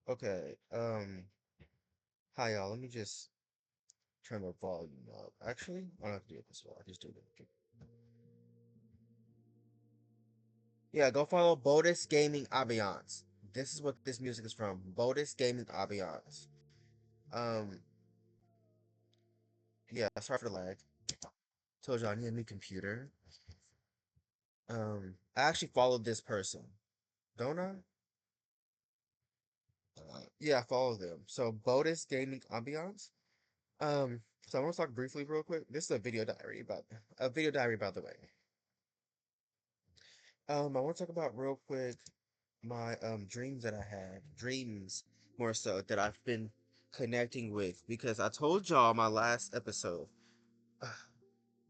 Okay. Hi y'all. Let me just turn the volume up. Actually, I don't have to do it this way. I just do it. Yeah, go follow Bodis Gaming Ambiance. This is what this music is from. Bodis Gaming Ambiance. Um, yeah. Sorry for the lag. Told you I need a new computer. I actually followed this person, don't I? Yeah, I follow them. So Bodis Gaming Ambiance. So I want to talk briefly, real quick. This is a video diary, by the way. I want to talk about real quick my dreams that I had, dreams more so that I've been connecting with because I told y'all my last episode.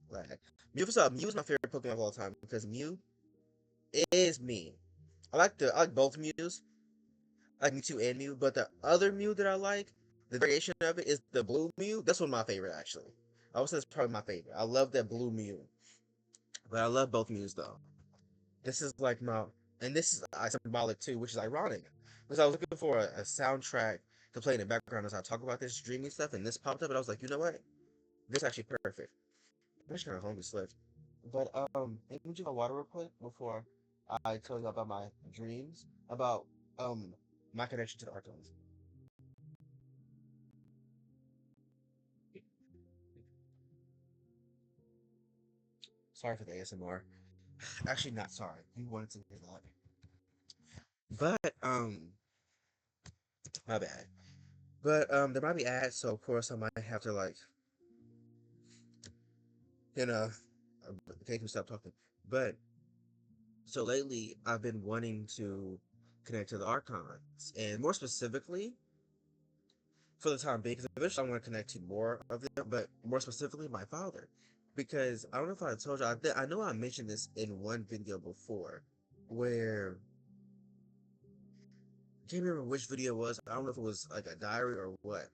Like Mew is my favorite Pokemon of all time because Mew is me. I like both Mews. I like Mewtwo and Mew, but the other Mew that I like, the variation of it is the blue Mew. That's one of my favorite actually. I would say it's probably my favorite. I love that blue Mew, but I love both Mews though. This is like my, and this is symbolic too, which is ironic because I was looking for a soundtrack to play in the background as I talk about this dreaming stuff, and this popped up, and I was like, you know what? This is actually perfect. I'm just kind of hungry, slick. But let me drink my water real quick before I tell you about my dreams about um my connection to the Archons. Sorry for the ASMR. Actually, not sorry. You wanted to hear that, but my bad. But there might be ads, so of course I might have to like you know take him stop talking. But so lately, I've been wanting to connect to the Archons, and more specifically, for the time being, because eventually I want to connect to more of them, but more specifically, my father. Because I don't know if I told you, I know I mentioned this in one video before, where I can't remember which video it was. I don't know if it was like a diary or what,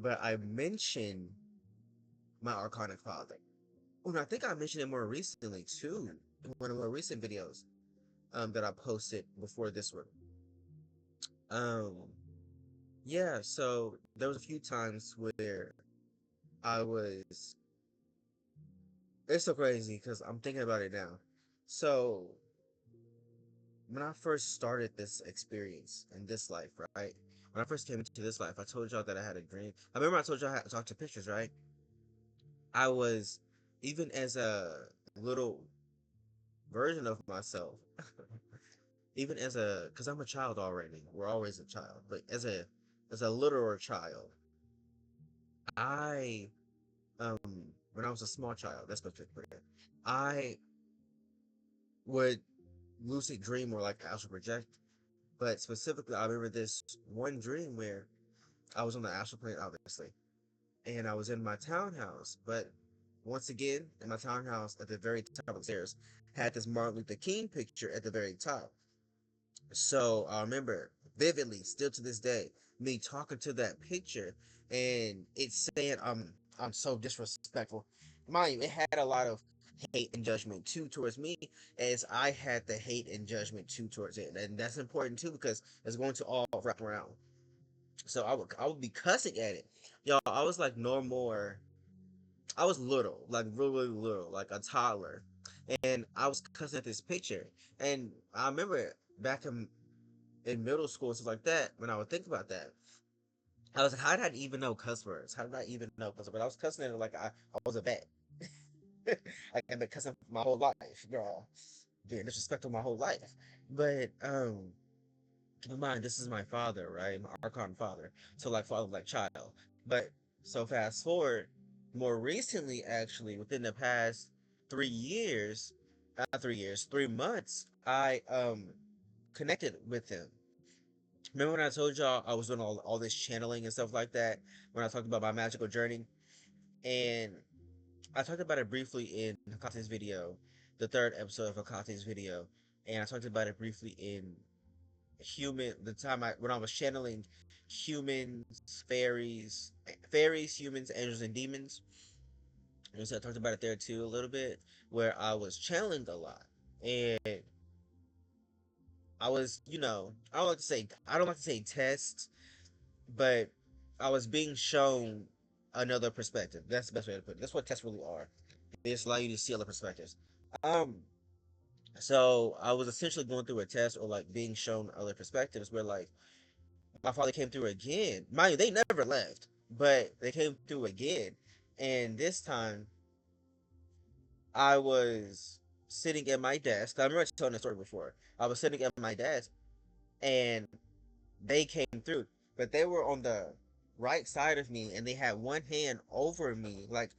but I mentioned my Archonic father. And I think I mentioned it more recently too, in one of the more recent videos that I posted before this one. Um, Yeah, so there was a few times where I was it's so crazy because I'm thinking about it now. So when I first started this experience in this life, right? When I first came into this life, I told y'all that I had a dream. I remember I told y'all I had to talk to pictures, right? I was even as a little version of myself, even as a because I'm a child already. We're always a child, but as a littler child, I um when I was a small child, that's what put it. I would lucid dream or like astral project, but specifically, I remember this one dream where I was on the astral plane, obviously, and I was in my townhouse. But once again, in my townhouse, at the very top of the stairs, had this Martin Luther King picture at the very top. So I remember vividly, still to this day, me talking to that picture, and it's saying I'm so disrespectful. Mind you, it had a lot of hate and judgment too towards me, as I had the hate and judgment too towards it, and that's important too because it's going to all wrap around. So I would be cussing at it, y'all. I was like no more. I was little, like really little, like a toddler, and I was cussing at this picture, and I remember back in middle school and stuff like that, when I would think about that, I was like, how did I even know cuss words? How did I even know cuss words? But I was cussing at it like I was a vet. Like I've been cussing my whole life, girl. Being disrespectful my whole life. But keep in mind this is my father, right? My Archon father. So like father like child. But so fast forward, more recently actually, within the past 3 years, not 3 years, 3 months, I connected with him. Remember when I told y'all I was doing all this channeling and stuff like that when I talked about my magical journey? And I talked about it briefly in Hakate's video, the third episode of Hakate's video. And I talked about it briefly in the time when I was channeling humans, fairies, humans, angels, and demons. And so I talked about it there too a little bit, where I was channeling a lot. And I was, I don't like to say test, but I was being shown another perspective. That's the best way to put it. That's what tests really are. They just allow you to see other perspectives. Um, so I was essentially going through a test or like being shown other perspectives where like my father came through again. Mind you, they never left, but they came through again. And this time I was sitting at my desk. I remember telling the story before. I was sitting at my desk and they came through, but they were on the right side of me and they had one hand over me, like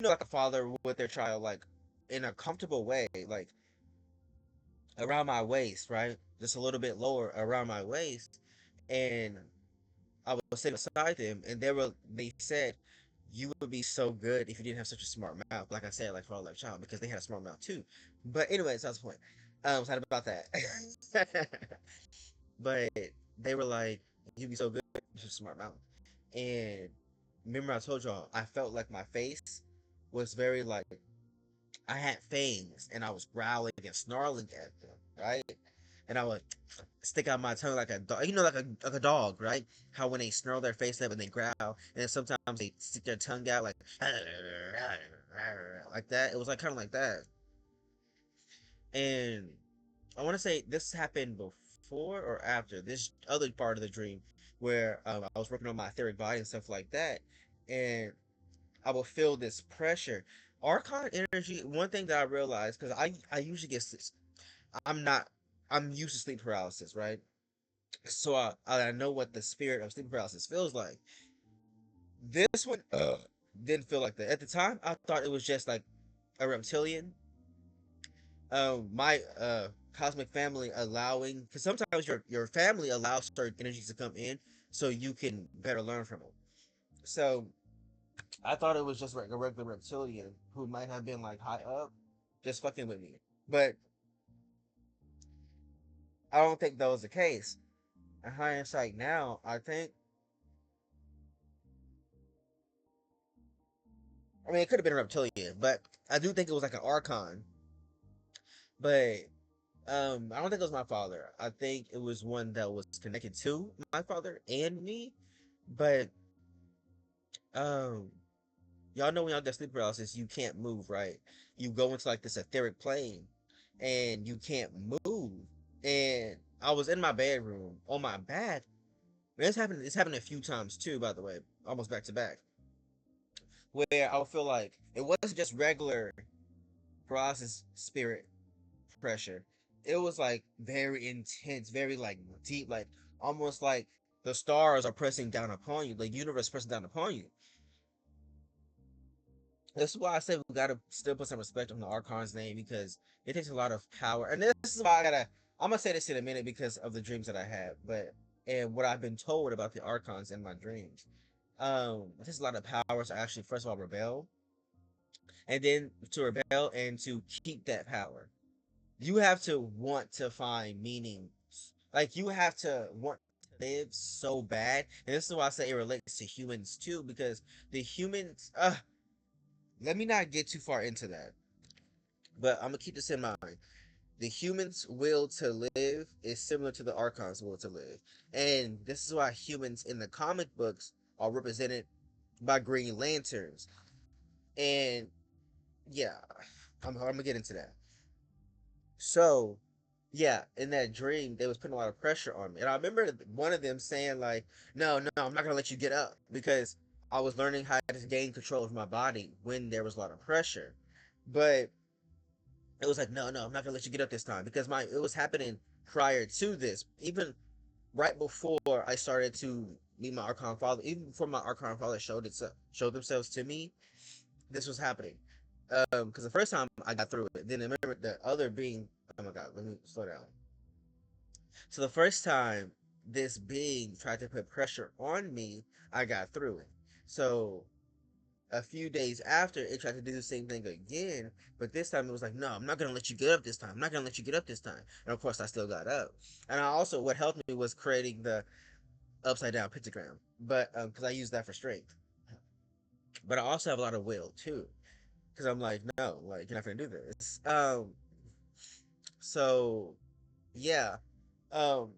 like a father with their child, like in a comfortable way, like around my waist, right? Just a little bit lower around my waist. And I was sitting beside them and they said you would be so good if you didn't have such a smart mouth. Like I said, like father like child, because they had a smart mouth too. But anyways, that's the point. Sorry about that. But they were like, you'd be so good, you're a smart mouth. And remember I told y'all I felt like my face was very like I had fangs and I was growling and snarling at them, right? And I would stick out my tongue like a dog, like a dog, right? How when they snarl their face up and they growl, and then sometimes they stick their tongue out like like that. It was like kind of like that. And I want to say this happened before or after this other part of the dream where I was working on my etheric body and stuff like that, and I will feel this pressure. Archon energy. One thing that I realized because I usually get I'm not I'm used to sleep paralysis, right? So I know what the spirit of sleep paralysis feels like. This one didn't feel like that at the time. I thought it was just like a reptilian. My cosmic family allowing because sometimes your family allows certain energies to come in so you can better learn from them. So I thought it was just like a regular reptilian who might have been like high up, just fucking with me. But I don't think that was the case. In hindsight now, I mean, it could have been a reptilian, but I do think it was like an archon. But I don't think it was my father. I think it was one that was connected to my father and me. But um, y'all know when y'all get sleep paralysis, you can't move, right? You go into like this etheric plane, and you can't move. And I was in my bedroom on my back. It's happened. It's happened a few times too, by the way, almost back to back, where I would feel like it wasn't just regular paralysis spirit pressure. It was like very intense, very like deep, like almost like the stars are pressing down upon you, the universe pressing down upon you. That's why I say we gotta still put some respect on the Archon's name because it takes a lot of power. And this is why I'm gonna say this in a minute because of the dreams that I had, but and what I've been told about the Archons in my dreams. It takes a lot of power to actually first of all rebel, and then to rebel and to keep that power. You have to want to find meaning. Like you have to want to live so bad. And this is why I say it relates to humans too, because the humans let me not get too far into that. But I'm gonna keep this in mind. The humans' will to live is similar to the Archon's will to live. And this is why humans in the comic books are represented by Green Lanterns. And yeah, I'm gonna get into that. So, yeah, in that dream, they was putting a lot of pressure on me, and I remember one of them saying like, "No, no, I'm not gonna let you get up," because I was learning how to gain control of my body when there was a lot of pressure. But it was like, "No, no, I'm not gonna let you get up this time," because my it was happening prior to this, even right before I started to meet my Archon father, even before my Archon father showed themselves to me. This was happening. Because the first time I got through it, then I remember the other being. Oh my god, let me slow down. So the first time this being tried to put pressure on me, I got through it. So a few days after, it tried to do the same thing again, but this time it was like, no, I'm not gonna let you get up this time. I'm not gonna let you get up this time. And of course, I still got up. And I also, what helped me was creating the upside down pentagram, but because I use that for strength. But I also have a lot of will too, because I'm like, no, like you're not gonna do this. So yeah, um,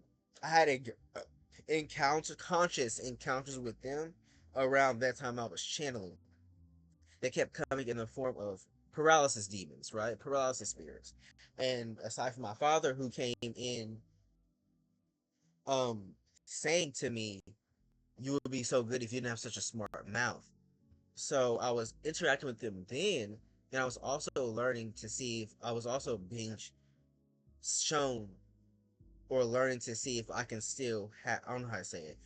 I had conscious encounters with them around that time I was channeling. They kept coming in the form of paralysis demons, right? Paralysis spirits. And aside from my father, who came in, um, saying to me, "You would be so good if you didn't have such a smart mouth." So I was interacting with them then, and I was also learning to see if I was also being shown or learning to see if I can still have, I don't know how to say it.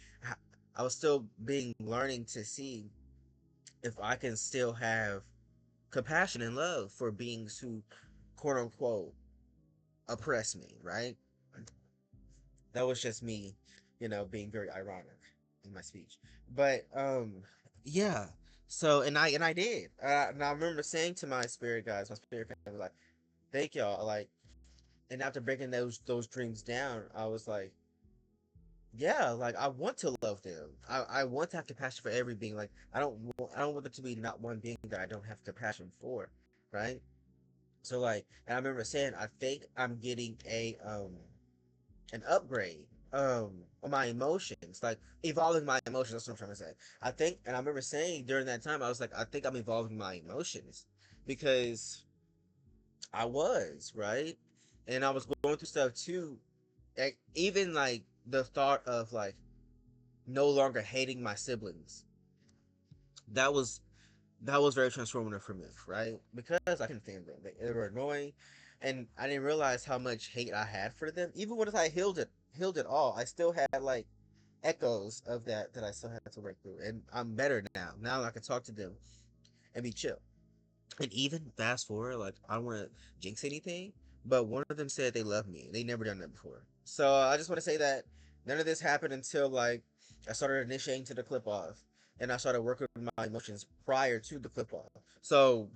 I was still being learning to see if I can still have compassion and love for beings who, quote unquote, oppress me, right? That was just me, being very ironic in my speech. But yeah. So and I did. And I remember saying to my spirit guys, my spirit family, like, thank y'all. Like, and after breaking those dreams down, I was like, yeah, like I want to love them. I want to have compassion for every being. Like I don't want there to be not one being that I don't have compassion for, right? So like, and I remember saying, I think I'm getting an upgrade on my emotions, like evolving my emotions. That's what I'm trying to say. I think, and I remember saying during that time, I was like, I think I'm evolving my emotions because I was right, and I was going through stuff too. Even like the thought of like no longer hating my siblings. That was that was very transformative for me, right? Because I couldn't stand them. They were annoying, and I didn't realize how much hate I had for them. Even once I healed it all, I still had like echoes of that I still had to work through. And I'm better now. Now I can talk to them and be chill. And even fast forward, like I don't want to jinx anything, but one of them said they love me. They never done that before. So I just want to say that none of this happened until like I started initiating to the clip off, and I started working with my emotions prior to the clip off. So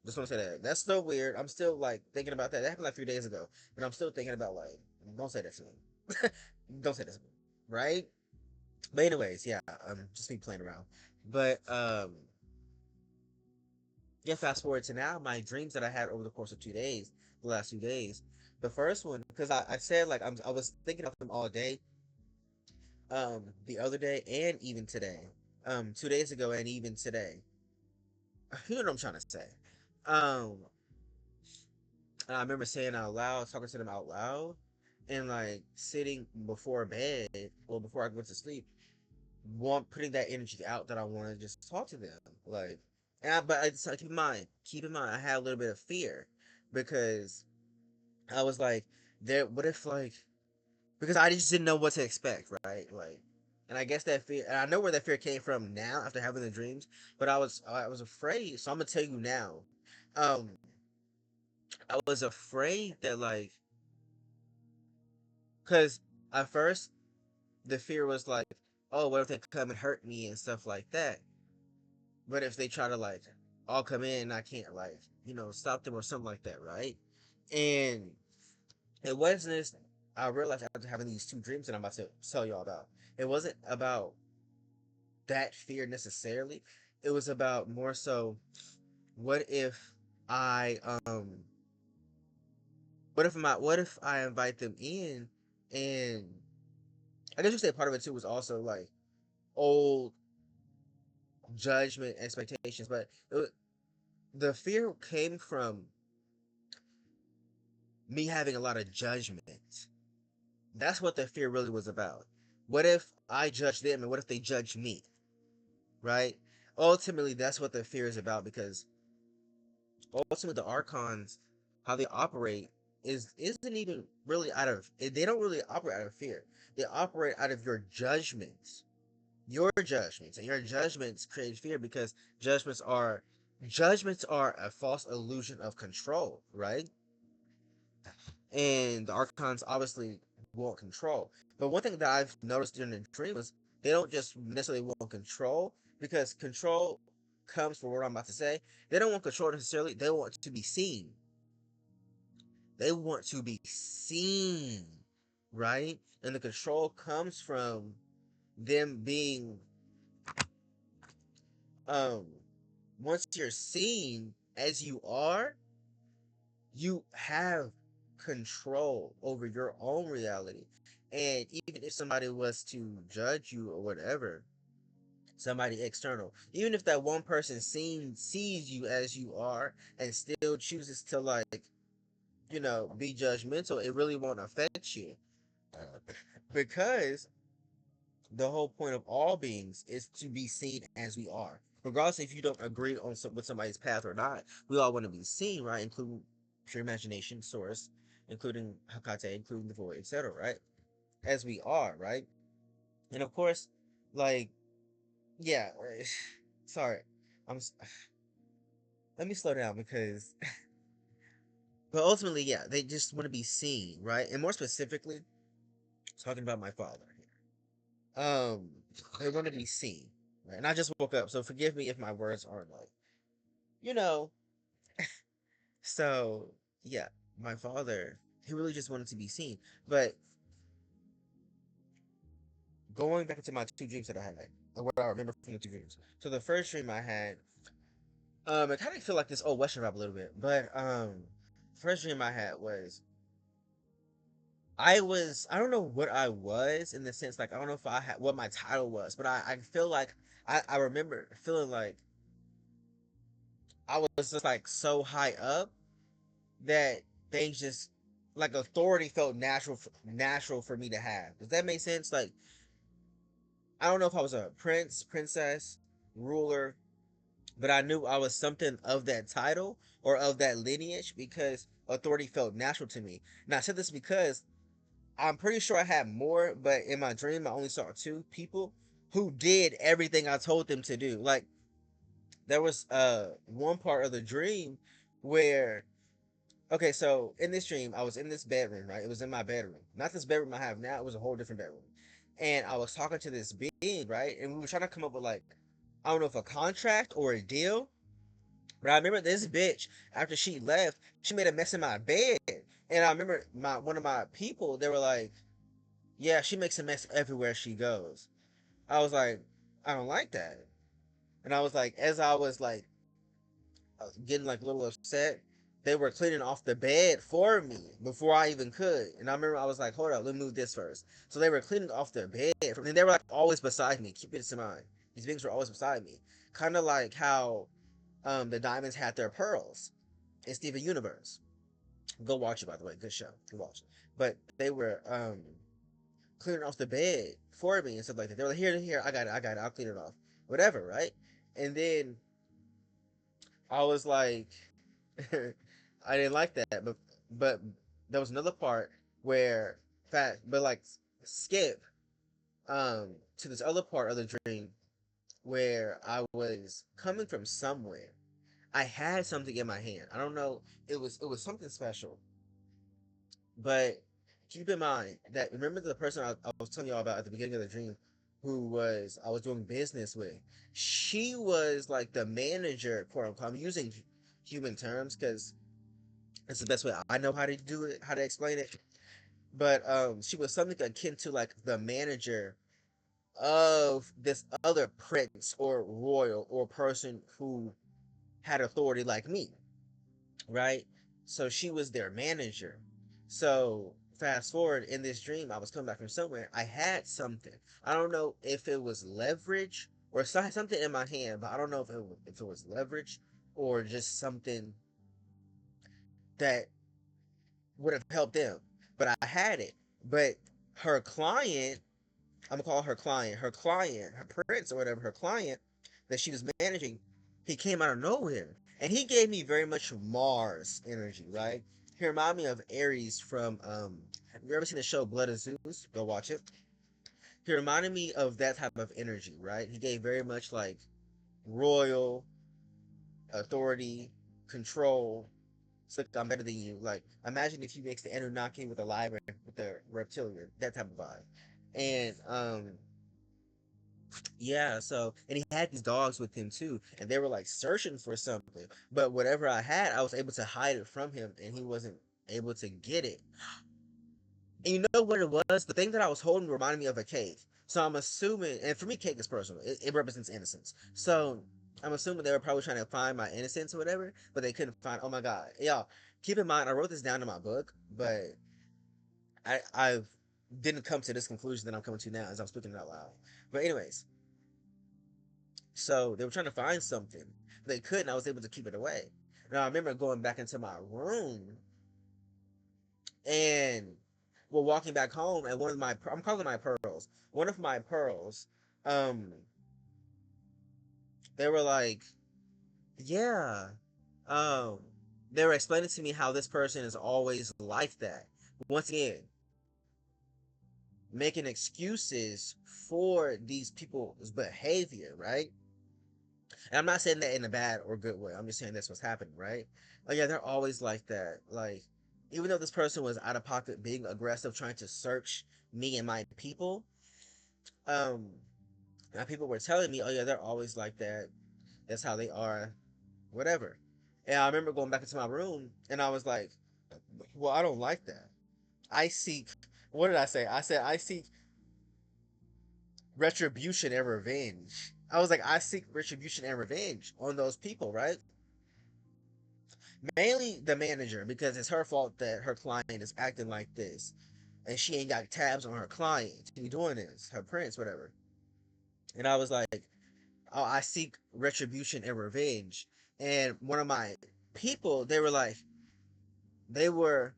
just want to say that that's still weird. I'm still like thinking about that. That happened like 3 days ago, but I'm still thinking about like don't say that to me. Don't say that to me, right? But anyways, yeah, just me playing around. But yeah, fast forward to now, my dreams that I had over the course of 2 days, the last 2 days. The first one, because I said like I was thinking of them all day, the other day and even today, 2 days ago and even today. You know what I'm trying to say. Um, and I remember saying out loud, talking to them out loud, and like sitting before bed or before I go to sleep, putting that energy out that I want to just talk to them, like. But keep in mind, I had a little bit of fear because I was like, there. What if like because I just didn't know what to expect, right? Like, and I guess that fear, and I know where that fear came from now after having the dreams, but I was afraid. So I'm gonna tell you now, um, I was afraid that like, cause at first the fear was like, oh, what if they come and hurt me and stuff like that? But if they try to like all come in, I can't like stop them or something like that, right? And it wasn't this. I realized after having these two dreams that I'm about to tell y'all about, it wasn't about that fear necessarily. It was about more so, what if I what if I invite them in, and I guess you say part of it too was also like old judgment expectations, but the fear came from me having a lot of judgment. That's what the fear really was about. What if I judge them and what if they judge me? Right? Ultimately, that's what the fear is about because ultimately the archons, how they operate isn't even really they don't really operate out of fear. They operate out of your judgments, and your judgments create fear because judgments are a false illusion of control, right? And the archons obviously want control. But one thing that I've noticed during the dream is they don't just necessarily want control, because control comes from what I'm about to say. They don't want control necessarily. They want to be seen. They want to be seen, right? And the control comes from them being um once you're seen as you are, you have control over your own reality. And even if somebody was to judge you or whatever, somebody external, even if that one person sees you as you are and still chooses to, like, be judgmental, it really won't affect you. Because the whole point of all beings is to be seen as we are. Regardless if you don't agree on with somebody's path or not, we all want to be seen, right? Including pure imagination, source, including Hakate, including the void, etc., right? As we are, right? And of course, like, yeah, sorry. Let me slow down because, but ultimately, yeah, they just want to be seen, right? And more specifically, talking about my father here. They want to be seen, right? And I just woke up, so forgive me if my words aren't like, you know. So yeah, my father, he really just wanted to be seen. But going back into my two dreams that I had, and what I remember from the two dreams. So the first dream I had, I kind of feel like this old Western vibe a little bit, but first dream I had was I don't know what I was in the sense, like, I don't know if I had what my title was, but I feel like I remember feeling like I was just like so high up that things just, like, authority felt natural for me to have. Does that make sense? Like, I don't know if I was a prince, princess, ruler, but I knew I was something of that title or of that lineage because authority felt natural to me. Now I said this because I'm pretty sure I had more, but in my dream I only saw two people who did everything I told them to do. Like, there was one part of the dream where, okay, so in this dream, I was in this bedroom, right? It was in my bedroom. Not this bedroom I have now, it was a whole different bedroom. And I was talking to this being, right? And we were trying to come up with, like, I don't know if a contract or a deal. But I remember this bitch, after she left, she made a mess in my bed. And I remember one of my people, they were like, yeah, she makes a mess everywhere she goes. I was like, I don't like that. And I was like, as I was like getting like a little upset, they were cleaning off the bed for me before I even could. And I remember I was like, hold up, let me move this first. So they were cleaning off their bed for me. And they were like always beside me. Keep this in mind. These beings were always beside me. Kind of like how the diamonds had their pearls in Steven Universe. Go watch it, by the way. Good show. Go watch it. But they were clearing off the bed for me and stuff like that. They were like, here, I got it, I'll clean it off. Whatever, right? And then I was like, I didn't like that, but there was another part where but like, skip to this other part of the dream where I was coming from somewhere. I had something in my hand. I don't know. It was something special. But keep in mind that, remember the person I was telling y'all about at the beginning of the dream, who was I was doing business with. She was like the manager, quote unquote. I'm using human terms because it's the best way I know how to do it, how to explain it. But she was something akin to like the manager of this other prince or royal or person who had authority like me, right? So she was their manager. So fast forward, in this dream, I was coming back from somewhere. I had something. I don't know if it was leverage or something in my hand, but I don't know if it was leverage or just something that would have helped them. But I had it. But her client, I'm gonna call her client, her prince or whatever, her client that she was managing, he came out of nowhere. And he gave me very much Mars energy, right? He reminded me of Ares from have you ever seen the show Blood of Zeus? Go watch it. He reminded me of that type of energy, right? He gave very much like royal authority, control. It's like, I'm better than you. Like, imagine if you mix the Anunnaki with the library with the reptilian, that type of vibe. And yeah, so, and he had these dogs with him too, and they were like searching for something. But whatever I had, I was able to hide it from him, and he wasn't able to get it. And you know what it was? The thing that I was holding reminded me of a cake. So I'm assuming, and for me, cake is personal. It represents innocence. So I'm assuming they were probably trying to find my innocence or whatever, but they couldn't find. Oh my god, y'all! Keep in mind, I wrote this down in my book, but I've didn't come to this conclusion that I'm coming to now as I'm speaking it out loud. But anyways, so they were trying to find something. They couldn't. I was able to keep it away. Now I remember going back into my room and well walking back home, and one of my I'm calling my pearls. One of my pearls, um, they were like, yeah, um, they were explaining to me how this person is always like that. Once again, making excuses for these people's behavior, right? And I'm not saying that in a bad or good way. I'm just saying that's what's happening, right? Like, yeah, they're always like that. Like, even though this person was out of pocket, being aggressive, trying to search me and my people, um, my people were telling me, oh yeah, they're always like that. That's how they are, whatever. And I remember going back into my room, and I was like, well, I don't like that. I seek. What did I say? I said I seek retribution and revenge. I was like, I seek retribution and revenge on those people, right? Mainly the manager, because it's her fault that her client is acting like this. And she ain't got tabs on her client to be doing this, her prince, whatever. And I was like, oh, I seek retribution and revenge. And one of my people, they were they were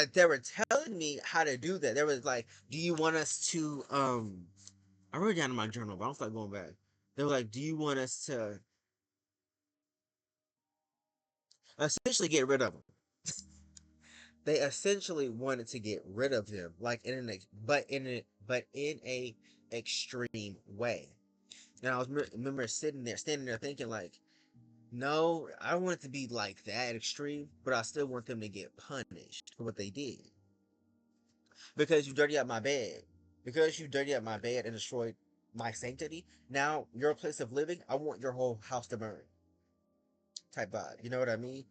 telling me how to do that. They were like, do you want us to I wrote it down in my journal, but I don't feel like going back. They were like, do you want us to essentially get rid of him? They essentially wanted to get rid of him, like in an but in a extreme way. And I was remember standing there, thinking like, no, I don't want it to be like that extreme, but I still want them to get punished for what they did because you dirty up my bed, because you dirty up my bed and destroyed my sanctity. Now your place of living, I want your whole house to burn, type vibe. You know what I mean?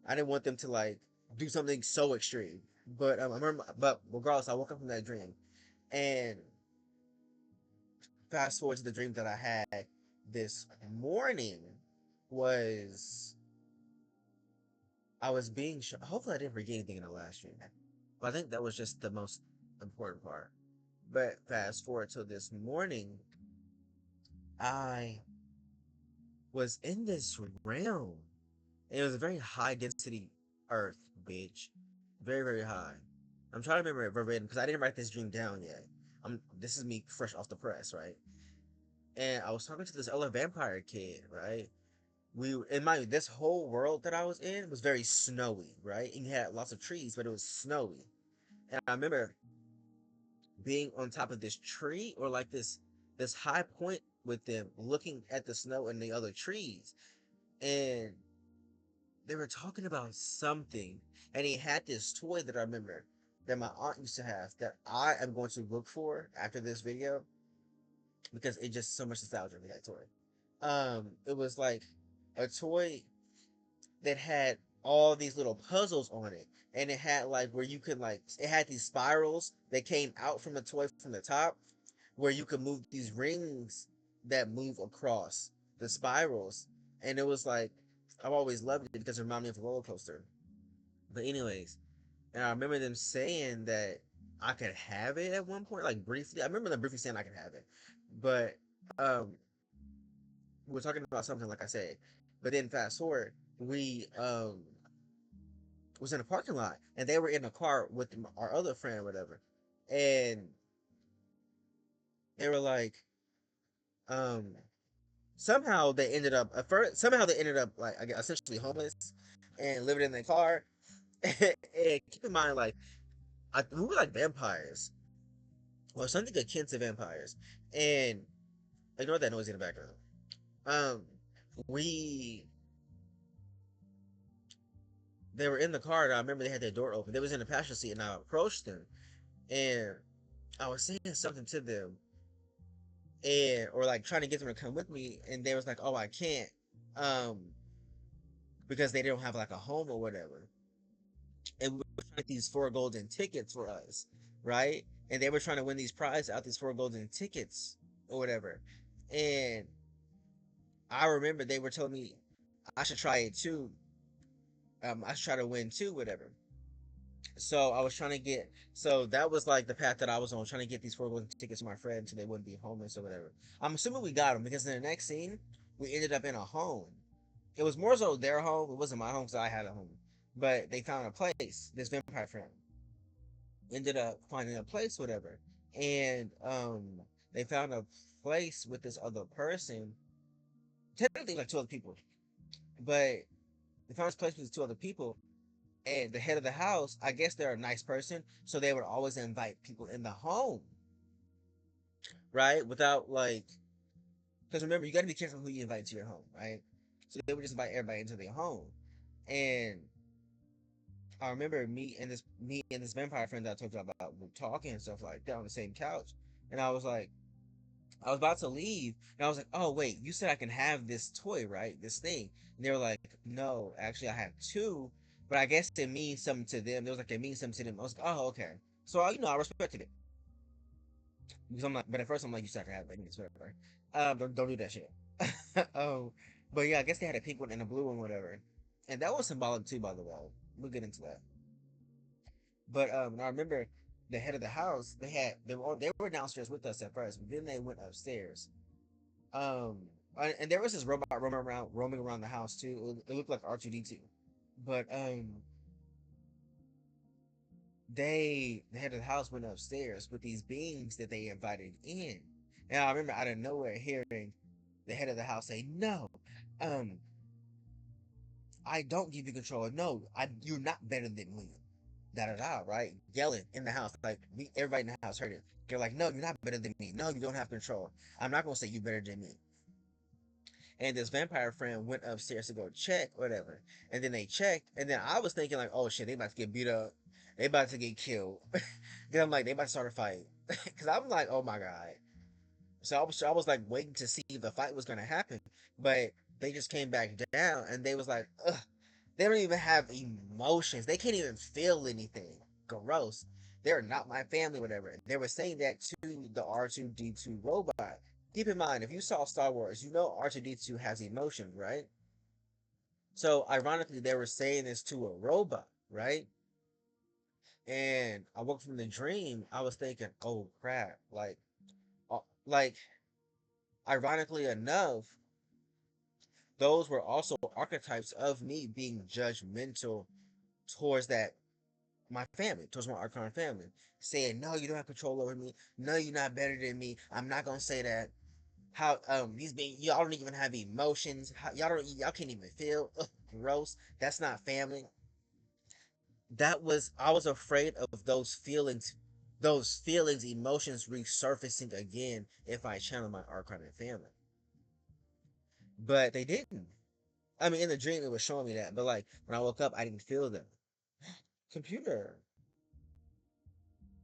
I didn't want them to like do something so extreme. But I remember, but regardless, I woke up from that dream, and fast forward to the dream that I had this morning was I was being. Hopefully, I didn't forget anything in the last dream, but I think that was just the most important part. But fast forward to this morning, I was in this realm. And it was a very high density Earth, bitch, very very high. I'm trying to remember it verbatim because I didn't write this dream down yet. This is me fresh off the press, right? And I was talking to this other vampire kid, right? We in my this whole world that I was in was very snowy, right? And you had lots of trees, but it was snowy. And I remember being on top of this tree or like this high point with them, looking at the snow and the other trees, and they were talking about something, and he had this toy that I remember that my aunt used to have that I am going to look for after this video because it just so much nostalgia for that toy. It was like a toy that had all these little puzzles on it, and it had like where you could like it had these spirals that came out from the toy from the top, where you could move these rings that move across the spirals, and it was like I've always loved it because it reminded me of a roller coaster. But anyways, and I remember them saying that I could have it at one point, like briefly. I remember them briefly saying I could have it, but um, we were talking about something like I said. But then fast forward, we was in a parking lot, and they were in a car with our other friend, or whatever, and they were like, um, somehow they ended up at first. Somehow they ended up like I guess, essentially homeless and living in their car. And keep in mind, like we were like vampires or something akin to vampires. And ignore that noise in the background. Um, we they were in the car, and I remember they had their door open. They was in the passenger seat, and I approached them, and I was saying something to them, and or like trying to get them to come with me, and they was like, "Oh, I can't," um, because they don't have like a home or whatever. And we were trying to get these four golden tickets for us, right? And they were trying to win these prizes out these four golden tickets or whatever. And I remember they were telling me I should try it too. I should try to win too, whatever. So I was trying to get, so that was like the path that I was on, trying to get these 4 tickets to my friends so they wouldn't be homeless or whatever. I'm assuming we got them because in the next scene, we ended up in a home. It was more so their home. It wasn't my home because I had a home. But they found a place, this vampire friend ended up finding a place, whatever. And they found a place with this other person, technically like 2 other people. But they found this place with 2 other people, and the head of the house, I guess they're a nice person, so they would always invite people in the home, right? Without like, because remember, you got to be careful who you invite to your home, right? So they would just invite everybody into their home, and I remember me and this vampire friend that I told you about were talking and stuff like that on the same couch, and I was like, I was about to leave, and I was like, oh wait, you said I can have this toy, right? This thing, and they were like, no, actually I have two, but I guess it means something to them. It was like it means something to them. I was like, oh okay, so I respected it because I'm like, but at first I'm like, you said I can have it, it's whatever. Don't do that shit. Oh, but yeah, I guess they had a pink one and a blue one, whatever, and that was symbolic too, by the way. We'll get into that. But I remember the head of the house. They were downstairs with us at first, but then they went upstairs. Um, and there was this robot roaming around the house too. It looked like R2D2, but the head of the house went upstairs with these beings that they invited in, and I remember out of nowhere hearing the head of the house say, "No, um, I don't give you control. No, you're not better than me." Da da da, right? Yelling in the house, like everybody in the house heard it. They're like, "No, you're not better than me. No, you don't have control. I'm not gonna say you better than me." And this vampire friend went upstairs to go check, whatever. And then they checked, and then I was thinking like, "Oh shit, they about to get beat up. They about to get killed." Then I'm like, they about to start a fight, because I'm like, "Oh my god." So I was like waiting to see if the fight was gonna happen, but they just came back down, and they was like, ugh, they don't even have emotions. They can't even feel anything. Gross. They're not my family, whatever. They were saying that to the R2D2 robot. Keep in mind, if you saw Star Wars, you know R2D2 has emotions, right? So ironically, they were saying this to a robot, right? And I woke from the dream. I was thinking, oh crap, like ironically enough, those were also archetypes of me being judgmental towards that my family, towards my Archon family, saying, "No, you don't have control over me. No, you're not better than me. I'm not gonna say that. How these being y'all don't even have emotions. Y'all can't even feel. Ugh, gross. That's not family." I was afraid of those feelings, emotions resurfacing again if I channel my Archon family. But they didn't. I mean, in the dream it was showing me that, but like when I woke up, I didn't feel them. Computer,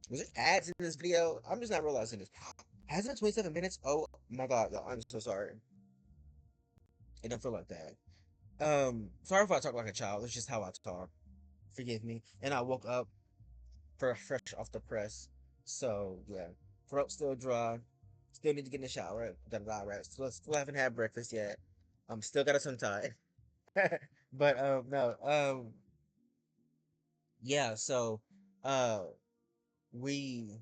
was it ads in this video? I'm just not realizing this. Has it been 27 minutes? Oh my god, I'm so sorry. It don't feel like that. Sorry if I talk like a child. It's just how I talk. Forgive me. And I woke up fresh off the press. So yeah. Throat still dry. Still need to get in the shower. Da da da, right? Still haven't had breakfast yet. Still got a tongue tie. But no. Yeah, so uh we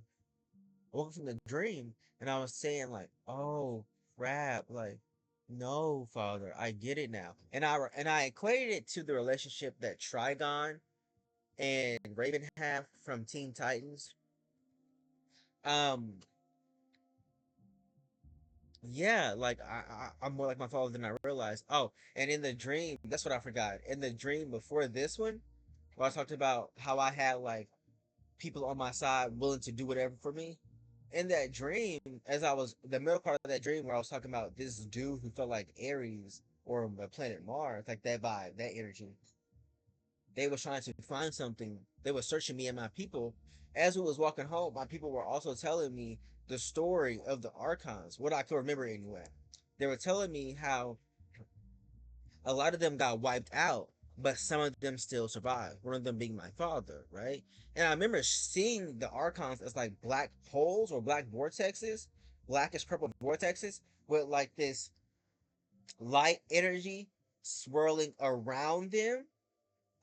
woke from the dream, and I was saying like, "Oh crap!" Like, no, Father, I get it now, and I equated it to the relationship that Trigon and Raven have from Teen Titans. Um, yeah, like I'm more like my father than I realized. Oh, and in the dream, that's what I forgot. In the dream before this one, where I talked about how I had like people on my side willing to do whatever for me. In that dream, as I was the middle part of that dream where I was talking about this dude who felt like Ares or the planet Mars, like that vibe, that energy. They were trying to find something. They were searching me and my people. As we was walking home, my people were also telling me the story of the Archons, what I could remember anyway. They were telling me how a lot of them got wiped out, but some of them still survived. One of them being my father, right? And I remember seeing the Archons as like black holes or black vortexes, blackish purple vortexes with like this light energy swirling around them.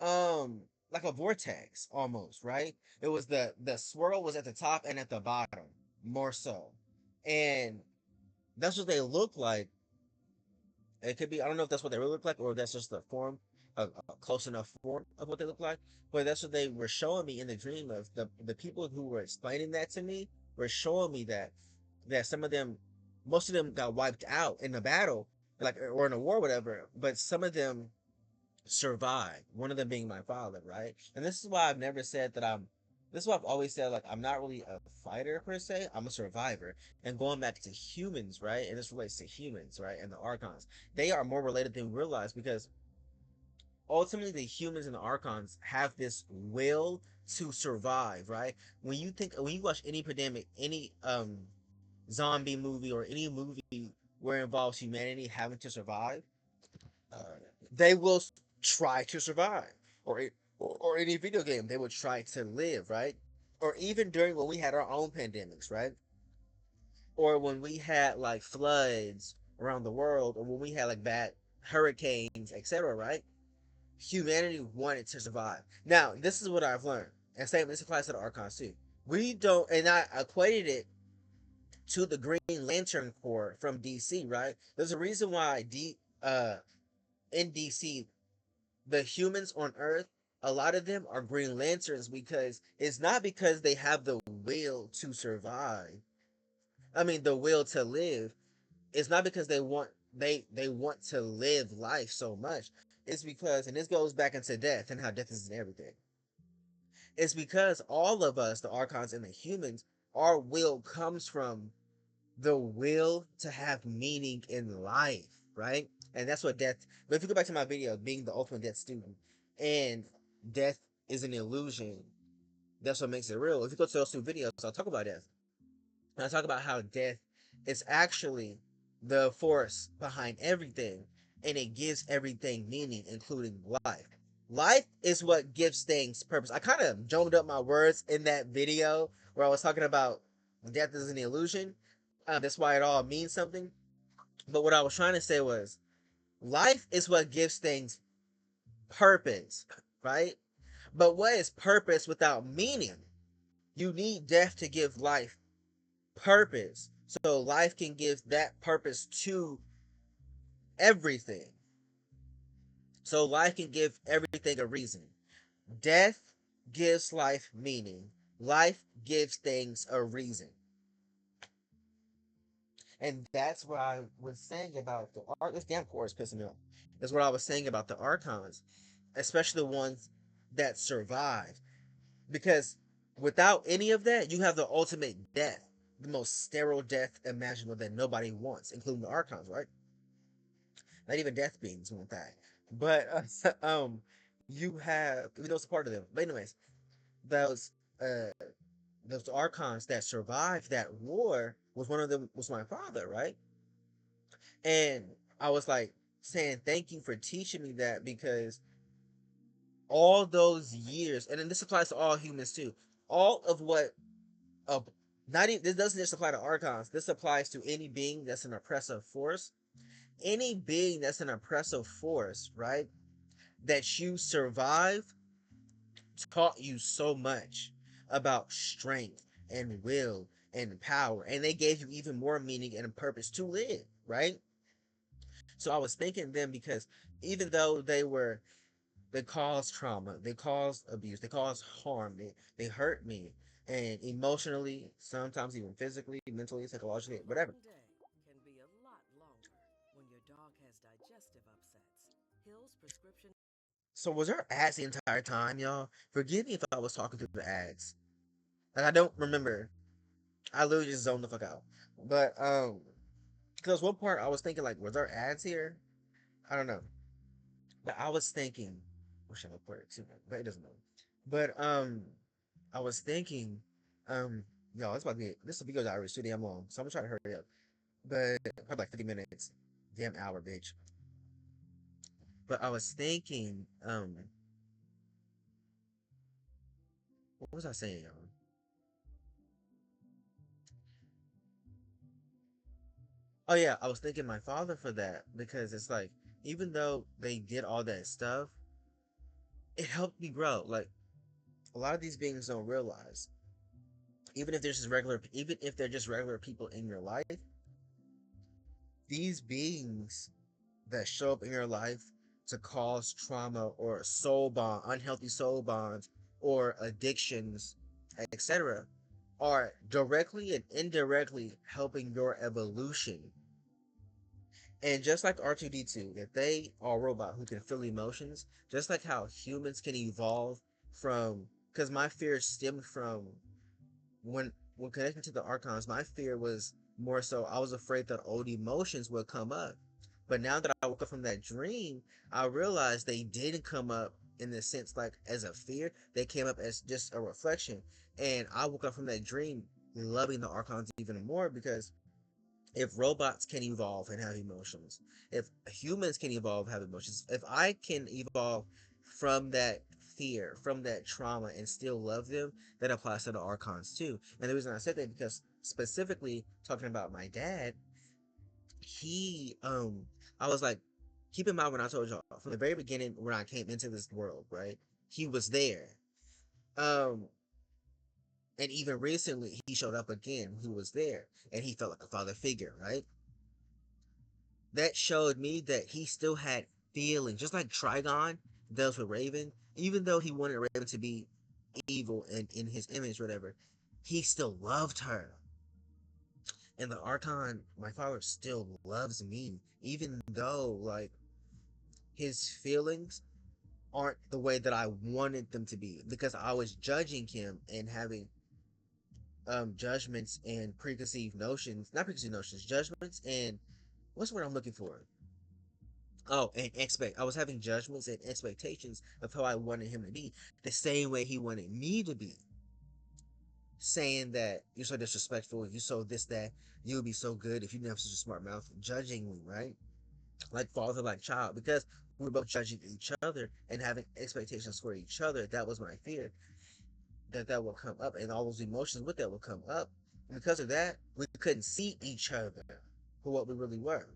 Um, like a vortex almost, right? It was the swirl was at the top and at the bottom, more so. And that's what they look like. It could be, I don't know if that's what they really look like or if that's just the form, a close enough form of what they look like. But that's what they were showing me in the dream. Of the people who were explaining that to me were showing me that some of them, most of them got wiped out in the battle, like, or in a war, whatever. But some of them survive. One of them being my father, right? And this is why I've never said that I'm. This is why I've always said, like, I'm not really a fighter per se. I'm a survivor. And going back to humans, right? And this relates to humans, right? And the archons, they are more related than we realize, because ultimately the humans and the archons have this will to survive, right? When you watch any pandemic, any zombie movie, or any movie where it involves humanity having to survive, uh, they will try to survive, or or any video game they would try to live, right? Or even during when we had our own pandemics, right? Or when we had like floods around the world, or when we had like bad hurricanes, etc., right? Humanity wanted to survive. Now this is what I've learned, and same, this applies to the archons too. We don't, and I equated it to the Green Lantern Corps from DC, right? There's a reason why in DC, the humans on Earth, a lot of them are Green Lanterns, because it's not because they have the will to survive. I mean, the will to live. It's not because they want to live life so much. It's because, and this goes back into death and how death is in everything. It's because all of us, the archons and the humans, our will comes from the will to have meaning in life, right? And that's what death. But if you go back to my video, being the ultimate death student, and death is an illusion, that's what makes it real. If you go to those two videos, I'll talk about death. And I talk about how death is actually the force behind everything, and it gives everything meaning, including life. Life is what gives things purpose. I kind of jomed up my words in that video where I was talking about death is an illusion. That's why it all means something. But what I was trying to say was life is what gives things purpose, right? But what is purpose without meaning? You need death to give life purpose. So life can give that purpose to everything. So life can give everything a reason. Death gives life meaning. Life gives things a reason. And that's what I was saying about the art. This damn chorus pissing me off. Is what I was saying about the archons, especially the ones that survive. Because without any of that, you have the ultimate death, the most sterile death imaginable that nobody wants, including the archons, right? Not even death beings want that. But you have, even though it's a part of them. But anyways, those uh those archons that survived that war, was one of them was my father, right? And I was like saying thank you for teaching me that, because all those years, and then this applies to all humans too. All of what, uh, not even, this doesn't just apply to archons. This applies to any being that's an oppressive force. Any being that's an oppressive force, right? That you survive taught you so much about strength and will and power, and they gave you even more meaning and purpose to live, right? So I was thanking them, because even though they caused trauma, they caused abuse, they caused harm, they hurt me, and emotionally, sometimes even physically, mentally, psychologically, A whatever. long day can be a lot longer when your dog has digestive upsets. Hill's prescription. So was there ads the entire time, y'all? Forgive me if I was talking through the ads. Like, I don't remember. I literally just zoned the fuck out. But because one part I was thinking, like, was there ads here? I don't know. But I was thinking, wish I would put it too, but it doesn't know. But I was thinking, um, yo, it's about to be this video diary is too damn long, so I'm gonna try to hurry up. But probably like 50 minutes, damn hour, bitch. But I was thinking, what was I saying, y'all? Oh yeah, I was thanking my father for that, because it's like, even though they did all that stuff, it helped me grow. Like a lot of these beings don't realize, even if they're just regular people in your life, these beings that show up in your life to cause trauma or unhealthy soul bonds or addictions, etc., are directly and indirectly helping your evolution. And just like R2D2, if they are a robot who can feel emotions, just like how humans can evolve from, because my fear stemmed from when connecting to the Archons, my fear was more so I was afraid that old emotions would come up. But now that I woke up from that dream, I realized they didn't come up in the sense like as a fear. They came up as just a reflection. And I woke up from that dream loving the Archons even more because if robots can evolve and have emotions, if humans can evolve have emotions, if I can evolve from that fear, from that trauma, and still love them, that applies to the archons too. And the reason I said that because specifically talking about my dad, he I was like, keep in mind when I told y'all from the very beginning when I came into this world, right? He was there. Um and even recently he showed up again, he was there, and he felt like a father figure, right? That showed me that he still had feelings, just like Trigon does with Raven. Even though he wanted Raven to be evil and in his image, whatever, he still loved her. And the Archon, my father, still loves me, even though like his feelings aren't the way that I wanted them to be, because I was judging him and having judgments and preconceived notions, not preconceived notions, judgments and what's the word I'm looking for? Oh, and expect I was having judgments and expectations of how I wanted him to be, the same way he wanted me to be. Saying that you're so disrespectful, you so this, that, you would be so good if you didn't have such a smart mouth, judging me, right? Like father, like child, because we were both judging each other and having expectations for each other. That was my fear, that would come up, and all those emotions with that would come up. And because of that, we couldn't see each other for what we really were.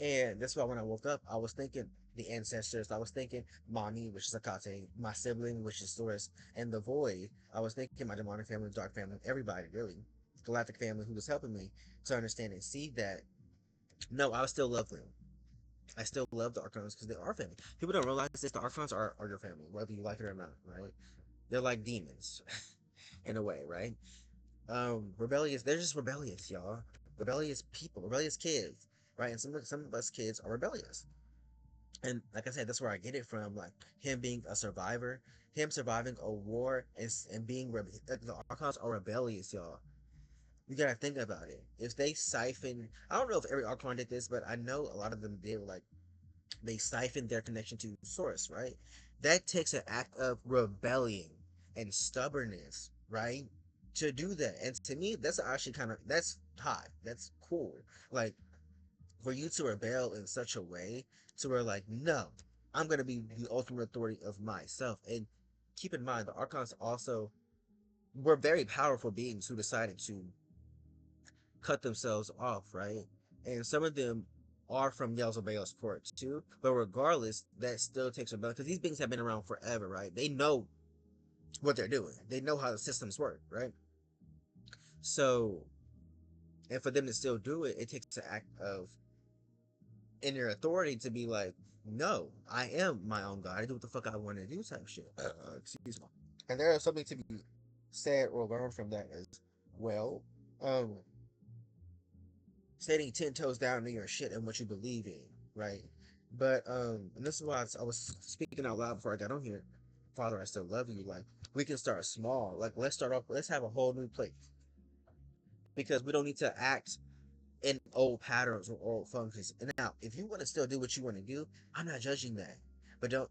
And that's why when I woke up, I was thinking the ancestors. I was thinking mommy, which is Akate, my sibling, which is Source, and the Void. I was thinking my demonic family, dark family, everybody really, galactic family who was helping me to understand and see that no, I still love them. I still love the Archons because they are family. People don't realize this. The Archons are your family, whether you like it or not, right? They're like demons, in a way, right? Rebellious. They're just rebellious, y'all. Rebellious people, rebellious kids, right? And some of us kids are rebellious. And like I said, that's where I get it from. Like him being a survivor, him surviving a war, and being the Archons are rebellious, y'all. You gotta think about it. If they siphon, I don't know if every Archon did this, but I know a lot of them did. Like they siphon their connection to Source, right? That takes an act of rebellion and stubbornness, right? To do that, and to me, that's actually that's hot. That's cool. Like for you to rebel in such a way to where like no, I'm gonna be the ultimate authority of myself. And keep in mind the archons also were very powerful beings who decided to cut themselves off, right? And some of them are from Yelzabael's court too, but regardless, that still takes rebellion because these beings have been around forever, right? They know what they're doing, they know how the systems work, right? So and for them to still do it, it takes an act of in their authority to be like, no, I am my own God. I do what the fuck I want to do, type shit. Excuse me. And there is something to be said or learned from that as well. Um, Standing 10 toes down in your shit and what you believe in, right? But and this is why I was speaking out loud before I got on here. Father, I still love you. Like we can start small. Like let's start off. Let's have a whole new place because we don't need to act in old patterns or old functions. And now, if you want to still do what you want to do, I'm not judging that. But don't.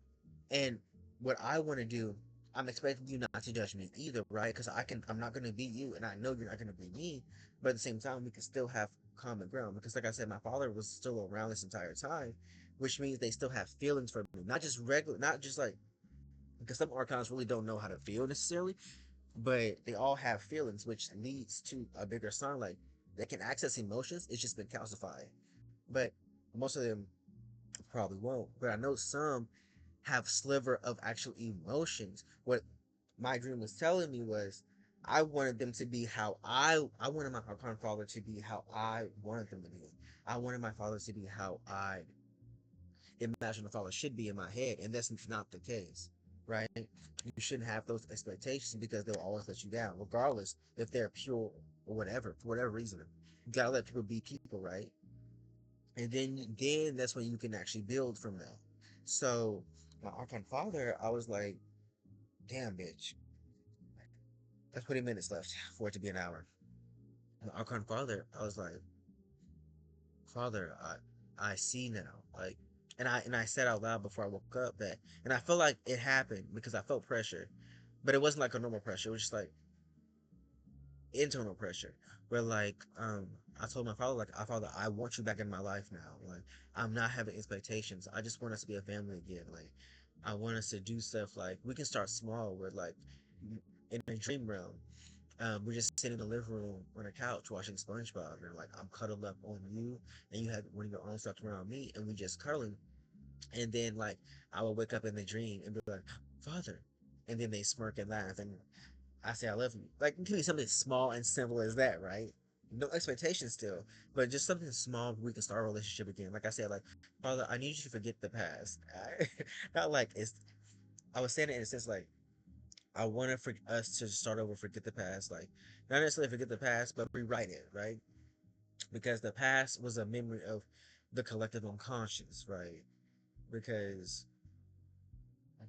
And what I want to do, I'm expecting you not to judge me either, right? Because I'm not going to be you, and I know you're not going to be me. But at the same time, we can still have common ground. Because, like I said, my father was still around this entire time, which means they still have feelings for me, not just regular, not just like because some archons really don't know how to feel necessarily, but they all have feelings, which leads to a bigger sign. Like they can access emotions, it's just been calcified. But most of them probably won't. But I know some, have sliver of actual emotions. What my dream was telling me was I wanted them to be how I wanted my Archon father to be how I wanted them to be. I wanted my father to be how I imagine the father should be in my head, and that's not the case, right? You shouldn't have those expectations because they'll always let you down, regardless if they're pure or whatever, for whatever reason. You gotta let people be people, right? And then that's when you can actually build from that. So my Archon father, I was like, damn bitch, that's 20 minutes left for it to be an hour. My Archon father, I was like, Father, I see now. Like, and I said out loud before I woke up that, and I felt like it happened because I felt pressure, but it wasn't like a normal pressure. It was just like internal pressure, where like I told my father, like, I father, I want you back in my life now. Like, I'm not having expectations. I just want us to be a family again. Like, I want us to do stuff like we can start small. Where like in a dream realm, we're just sitting in the living room on a couch watching SpongeBob, and like I'm cuddled up on you, and you had one of your arms wrapped around me, and we just cuddling. And then like I would wake up in the dream and be like, "Father," and then they smirk and laugh, and I say, "I love you." Like it can be something small and simple as that, right? No expectations still, but just something small we can start a relationship again. Like I said, like Father, I need you to forget the past. Not like it's. I was saying it in a sense like I wanted for us to start over, forget the past, like not necessarily forget the past, but rewrite it, right? Because the past was a memory of the collective unconscious, right? Because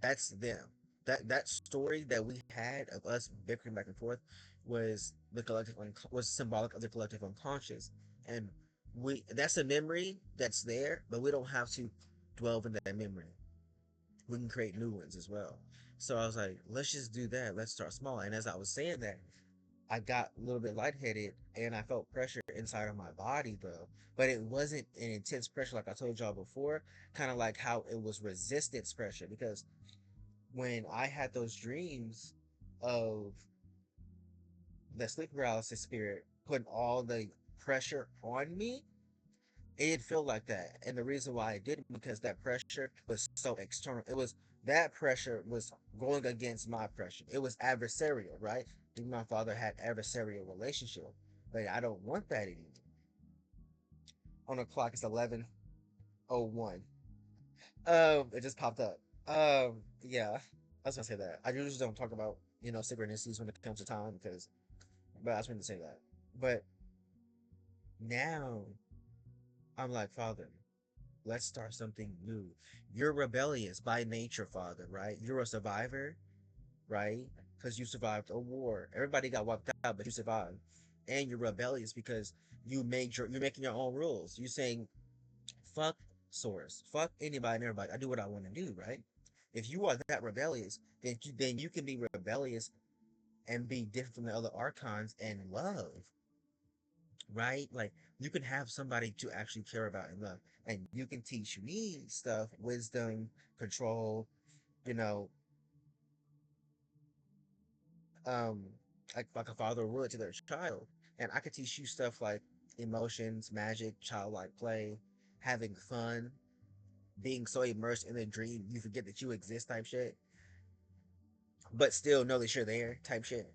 that's them. That story that we had of us bickering back and forth was was symbolic of the collective unconscious, and we that's a memory that's there, but we don't have to dwell in that memory. We can create new ones as well. So I was like, let's just do that. Let's start small. And as I was saying that, I got a little bit lightheaded and I felt pressure inside of my body, bro. But it wasn't an intense pressure like I told y'all before, kind of like how it was resistance pressure. Because when I had those dreams of the sleep paralysis spirit putting all the pressure on me, it didn't feel like that. And the reason why it didn't, because that pressure was so external. It was that pressure was going against my pressure. It was adversarial, right? Me and my father had adversarial relationship. But I don't want that anymore. On the clock it's 11:01. It just popped up. Yeah. I was gonna say that. I usually don't talk about, synchronicities when it comes to time because but I was going to say that. But now I'm like, Father, let's start something new. You're rebellious by nature, Father, right? You're a survivor, right? Because you survived a war. Everybody got wiped out, but you survived. And you're rebellious because you're making your own rules. You're saying, fuck source, fuck anybody and everybody. I do what I want to do, right? If you are that rebellious, then you can be rebellious and be different from the other archons and love, right? Like you can have somebody to actually care about and love, and you can teach me stuff, wisdom, control, you know, um, like a father would to their child, and I could teach you stuff like emotions, magic, childlike play, having fun, being so immersed in a dream you forget that you exist, type shit, but still know that you're there, type shit,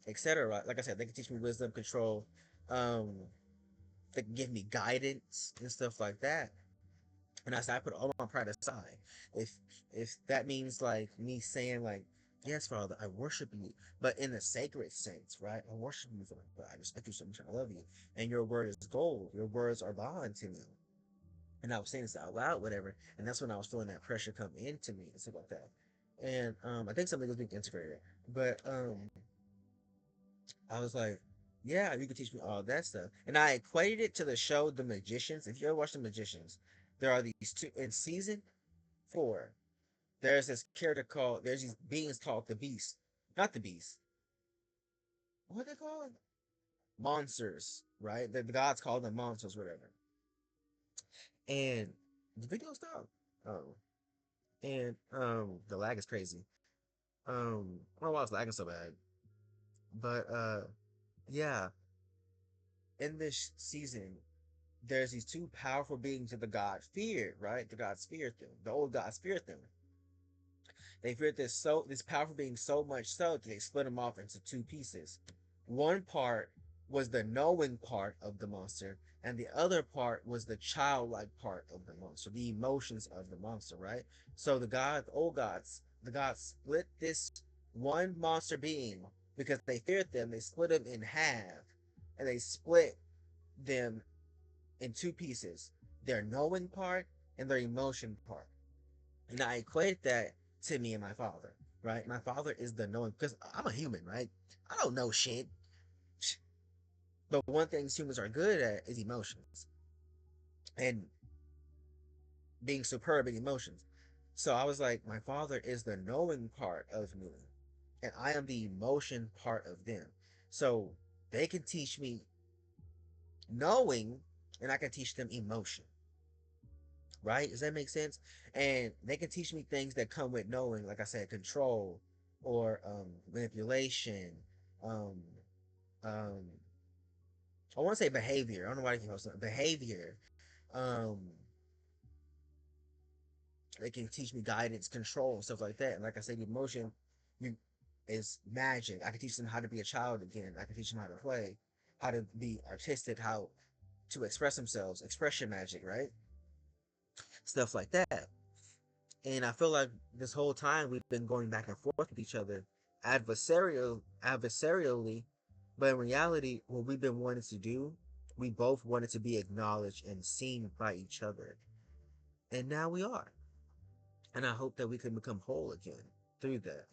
etc. Like I said, they can teach me wisdom, control, um, they can give me guidance and stuff like that. And I said, I put all my pride aside. If if that means like me saying like, yes, Father, I worship you, but in a sacred sense, right? I worship you, Father, but I respect you so much. I love you, and your word is gold. Your words are bond to me. And I was saying this out loud, whatever. And that's when I was feeling that pressure come into me and stuff like that. And I think something was being integrated, but I was like, yeah, you can teach me all that stuff. And I equated it to the show The Magicians. If you ever watch The Magicians, there are these two in season 4. There's these beings called the Beast. Not the Beast. What are they called? Monsters, right? The gods call them monsters, whatever. And the video stopped. Oh. And the lag is crazy. I don't know why it's lagging so bad. But yeah, in this season, there's these two powerful beings that the god feared, right? The god feared them. The old gods feared them. They feared this powerful being so much so that they split him off into two pieces. One part was the knowing part of the monster, and the other part was the childlike part of the monster, the emotions of the monster, right? So the gods split this one monster being because they feared them. They split them in half, and they split them in two pieces: their knowing part and their emotion part. And I equate that to me and my father, right? My father is the knowing, because I'm a human, right? I don't know shit. But one thing humans are good at is emotions and being superb in emotions. So I was like, my father is the knowing part of me, and I am the emotion part of them. So they can teach me knowing, and I can teach them emotion. Right? Does that make sense? And they can teach me things that come with knowing, like I said, control or manipulation. Um, um, I want to say behavior. I don't know why I keep saying behavior. Um, they can teach me guidance, control, and stuff like that. And like I said, emotion you, is magic. I can teach them how to be a child again. I can teach them how to play, how to be artistic, how to express themselves, expression magic, right? Stuff like that. And I feel like this whole time we've been going back and forth with each other, adversarially, but in reality, what we've been wanting to do, we both wanted to be acknowledged and seen by each other, and now we are. And I hope that we can become whole again through that,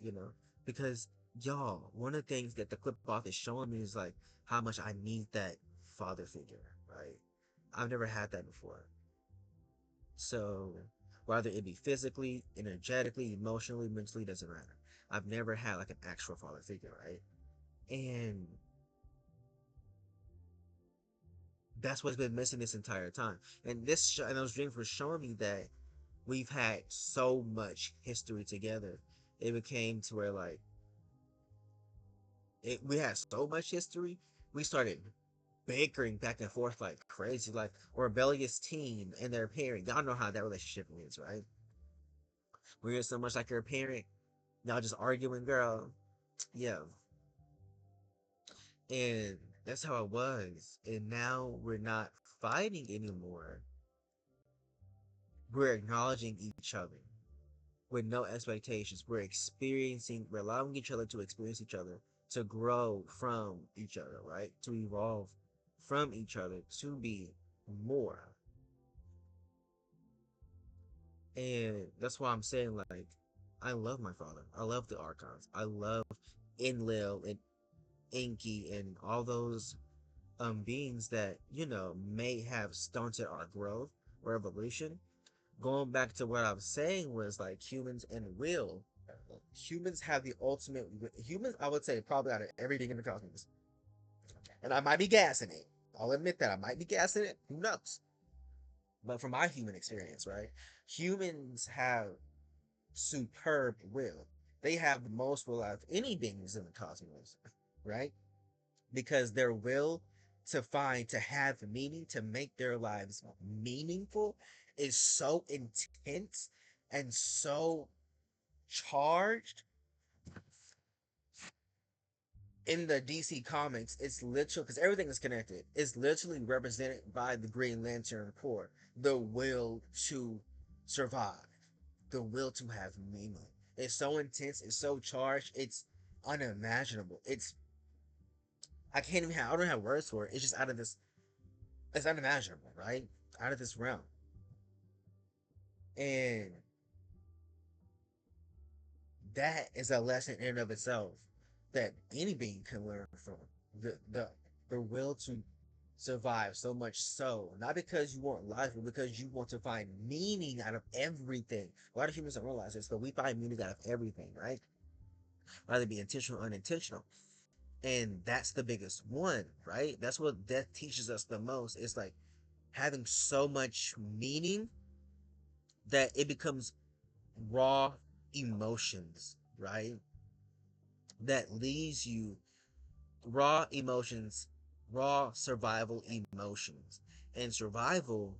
because y'all, one of the things that the clip off is showing me is like how much I need that father figure, right? I've never had that before. So whether it be physically, energetically, emotionally, mentally, doesn't matter. I've never had like an actual father figure, right? And that's what's been missing this entire time. And and those dreams were showing me that we've had so much history together. It became to where like we had so much history. We started bickering back and forth like crazy, like a rebellious teen and their parent. Y'all know how that relationship is, right? When you're so much like your parent, y'all just arguing, girl. Yeah. And that's how it was. And now we're not fighting anymore. We're acknowledging each other with no expectations. We're allowing each other to experience each other, to grow from each other, right? To evolve from each other, to be more. And that's why I'm saying, like, I love my father. I love the Archons. I love Enlil and Inky and all those beings that may have stunted our growth or evolution. Going back to what I was saying was like humans and will. Humans have the ultimate. Humans, I would say, probably out of everything in the cosmos. And I might be gassing it. I'll admit that I might be gassing it. Who knows? But from my human experience, right? Humans have superb will. They have the most will out of any beings in the cosmos, right? Because their will to have meaning, to make their lives meaningful is so intense and so charged. In the DC comics, it's literal because everything is connected. It's literally represented by the Green Lantern Corps, the will to survive, the will to have meaning. It's so intense, it's so charged, it's unimaginable. I don't have words for it. It's just it's unimaginable, right? Out of this realm. And that is a lesson in and of itself that any being can learn from. The the the will to survive, so much so. Not because you want life, but because you want to find meaning out of everything. A lot of humans don't realize this, but we find meaning out of everything, right? Whether it be intentional or unintentional. And that's the biggest one, right? That's what death teaches us the most. It's like having so much meaning that it becomes raw emotions, right? That leaves you raw emotions, raw survival emotions. And survival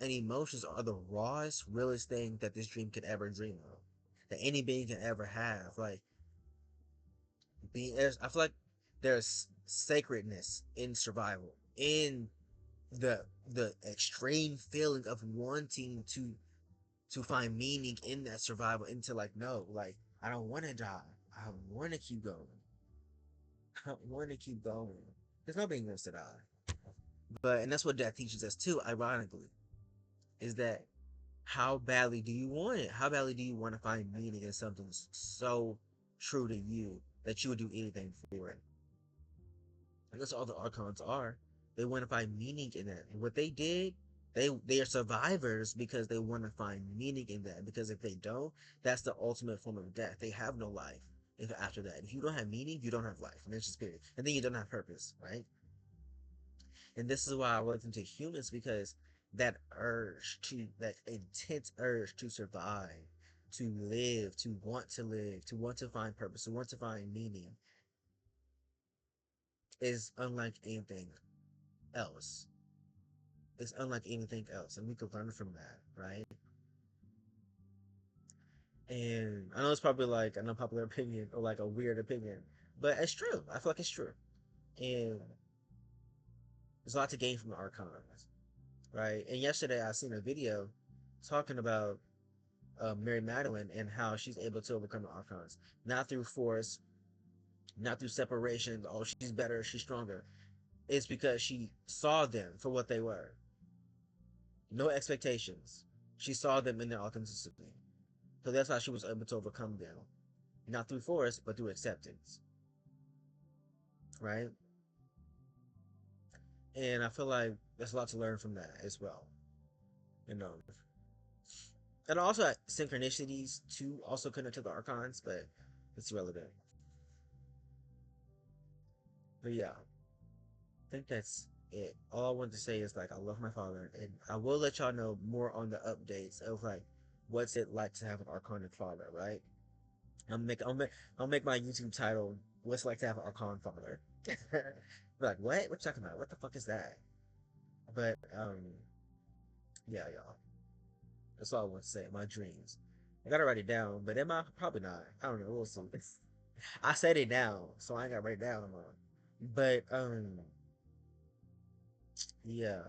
and emotions are the rawest, realest thing that this dream could ever dream of. that any being can ever have. Like I feel like there's sacredness in survival, in the extreme feeling of wanting to find meaning in that survival, into like, no, like I don't want to die. I want to keep going. I want to keep going. There's nobody wants to die. But and that's what death teaches us too, ironically, is that how badly do you want it? How badly do you want to find meaning in something so true to you that you would do anything for it? And that's all the archons are. They want to find meaning in it. And what they did, they are survivors because they want to find meaning in that. Because if they don't, that's the ultimate form of death. They have no life. If after that, if you don't have meaning, you don't have life. And it's just period. And then you don't have purpose, right? And this is why I relate them to humans, because that intense urge to survive, to want to find purpose, to want to find meaning, is unlike anything else. It's unlike anything else, and we could learn from that, right? And I know it's probably like an unpopular opinion or like a weird opinion, but it's true. I feel like it's true, and there's a lot to gain from the archons, right? And yesterday I seen a video talking about Mary Magdalene and how she's able to overcome the archons, not through force, not through separation. Oh, she's better, she's stronger. It's because she saw them for what they were. No expectations. She saw them in their authenticity. So that's how she was able to overcome them. Not through force, but through acceptance. Right? And I feel like there's a lot to learn from that as well. You know. And also synchronicities too also connect to the archons, but it's relevant. But yeah, I think that's it. All I wanted to say is like I love my father, and I will let y'all know more on the updates of like what's it like to have an archonic father, right? I'll make my YouTube title "What's it like to have an Archon father." Be like, what? What you talking about? What the fuck is that? But yeah, y'all. That's all I want to say. My dreams. I gotta write it down, but am I? Probably not. I don't know. We'll see. I said it down, so I ain't gotta write it down no more. But yeah,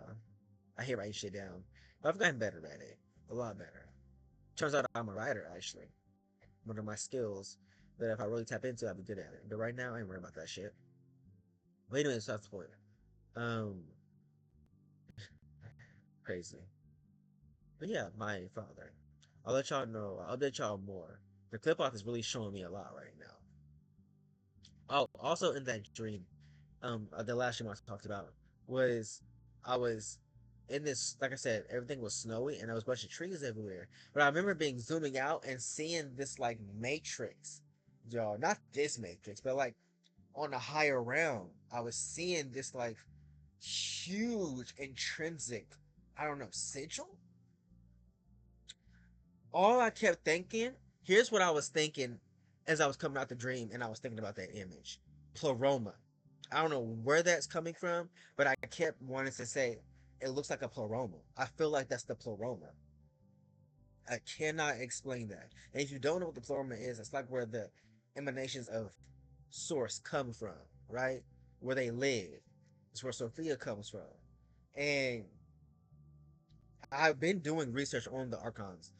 I hate writing shit down. But I've gotten better at it. A lot better. Turns out I'm a writer actually. One of my skills that if I really tap into, I'd be good at it. But right now, I ain't worried about that shit. But anyways, that's the point. Um, crazy. But yeah, my father. I'll let y'all know. I'll update y'all more. The clip off is really showing me a lot right now. Oh, also in that dream, the last dream I talked about was I was in this, like I said, everything was snowy and there was a bunch of trees everywhere. But I remember being zooming out and seeing this like matrix, y'all. Not this matrix, but like on a higher realm. I was seeing this like huge intrinsic, I don't know, sigil. All I kept thinking, here's what I was thinking as I was coming out the dream and I was thinking about that image. Pleroma. I don't know where that's coming from, but I kept wanting to say it looks like a pleroma. I feel like that's the pleroma. I cannot explain that. And if you don't know what the pleroma is, it's like where the emanations of source come from, right? Where they live. It's where Sophia comes from. And I've been doing research on the archons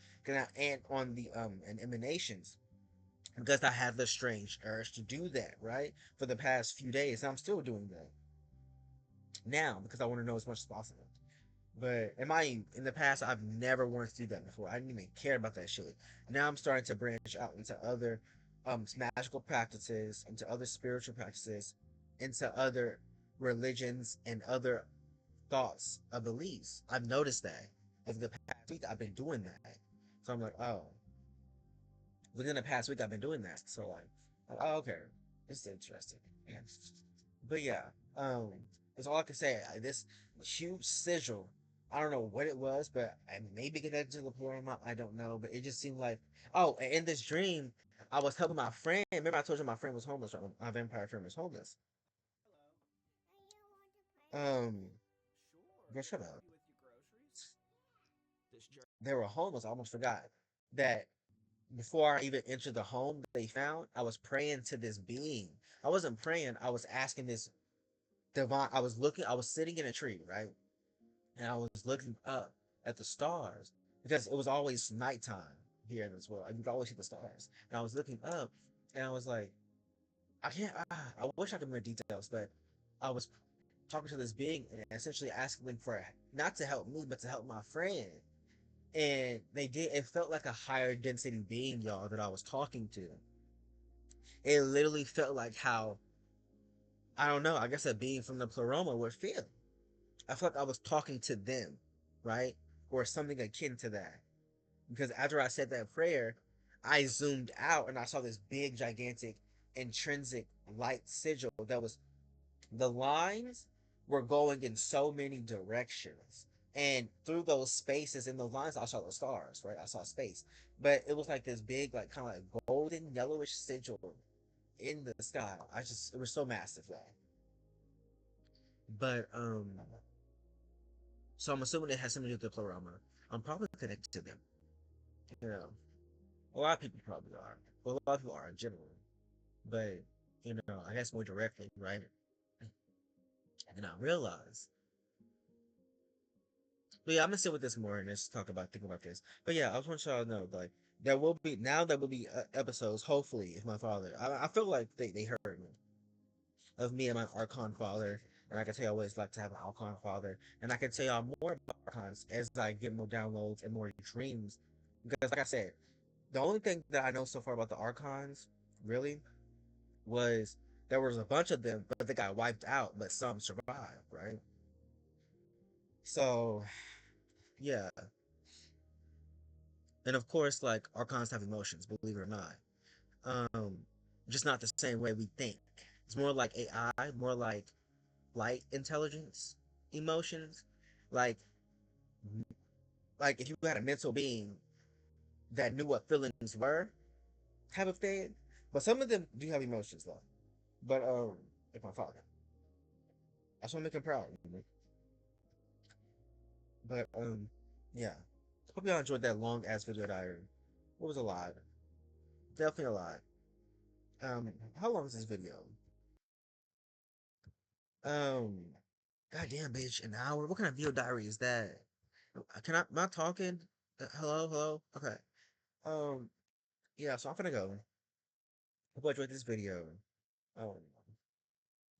and on the and emanations because I had the strange urge to do that, right? For the past few days. I'm still doing that now because I want to know as much as possible. But in the past I've never wanted to do that before. I didn't even care about that shit. Now I'm starting to branch out into other magical practices, into other spiritual practices, into other religions and other thoughts of beliefs. I've noticed that over the past week I've been doing that. So I'm like, oh, within the past week I've been doing that. So like oh, okay, this is interesting. But yeah, that's all I can say. This huge sigil, I don't know what it was, but I maybe connected to the pleroma. I don't know, but it just seemed like oh, in this dream, I was helping my friend. Remember, I told you my friend was homeless. Right? My vampire friend was homeless. Um, girl, shut up. They were homeless. I almost forgot that before I even entered the home they found, I was praying to this being. I wasn't praying, I was asking this divine. I was sitting in a tree, right? And I was looking up at the stars because it was always nighttime here in this world. You could always see the stars. And I was looking up and I was like, I can't, I wish I could remember details, but I was talking to this being and essentially asking them for not to help me, but to help my friend. And they did, it felt like a higher density being, y'all, that I was talking to. It literally felt like how, I don't know, I guess a being from the pleroma would feel. I felt like I was talking to them, right? Or something akin to that. Because after I said that prayer, I zoomed out and I saw this big, gigantic, intrinsic light sigil that was, the lines were going in so many directions. And through those spaces in those lines, I saw the stars, right? I saw space. But it was like this big, like kind of like golden, yellowish sigil in the sky. It was so massive, though. But, so I'm assuming it has something to do with the pleroma. I'm probably connected to them. You know, a lot of people probably are. Well, a lot of people are in general. But, I guess more directly, right? And I realized, but yeah, I'm gonna sit with this more and just think about this. But yeah, I just want y'all to know, like, there will be episodes, hopefully, if my father, I feel like they heard me, of me and my Archon father, and I can tell y'all what it's like to have an Archon father, and I can tell y'all more about Archons as I get more downloads and more dreams, because like I said, the only thing that I know so far about the Archons, really, was there was a bunch of them, but they got wiped out, but some survived, right? So yeah, and of course, like Archons have emotions, believe it or not. Um, just not the same way we think. It's more like AI, more like light intelligence, emotions. Like, like if you had a mental being that knew what feelings were, type of thing. But some of them do have emotions though. But like my father, I just want to make him proud. But yeah. Hope y'all enjoyed that long ass video diary. It was a lot. Definitely a lot. How long is this video? Um, goddamn, bitch, an hour. What kind of video diary is that? Am I talking? Hello, hello. Okay. Um, yeah. So I'm gonna go. Hope you enjoyed this video. Um,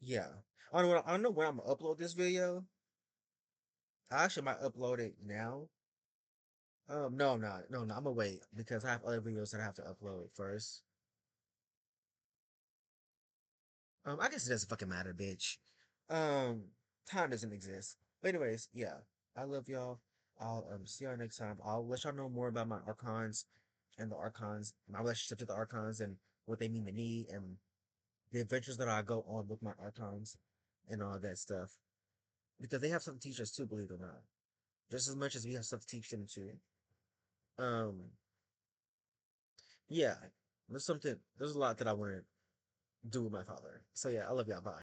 yeah. I don't know when I'm gonna upload this video. I actually might upload it now. No, I'm not. No, no, I'm gonna wait because I have other videos that I have to upload first. I guess it doesn't fucking matter, bitch. Um, time doesn't exist. But anyways, yeah. I love y'all. I'll see y'all next time. I'll let y'all know more about my archons and the archons, my relationship to the archons and what they mean to me and the adventures that I go on with my archons and all that stuff. Because they have something to teach us too, believe it or not. Just as much as we have stuff to teach them too. Um, yeah. There's a lot that I want to do with my father. So yeah, I love y'all. Bye.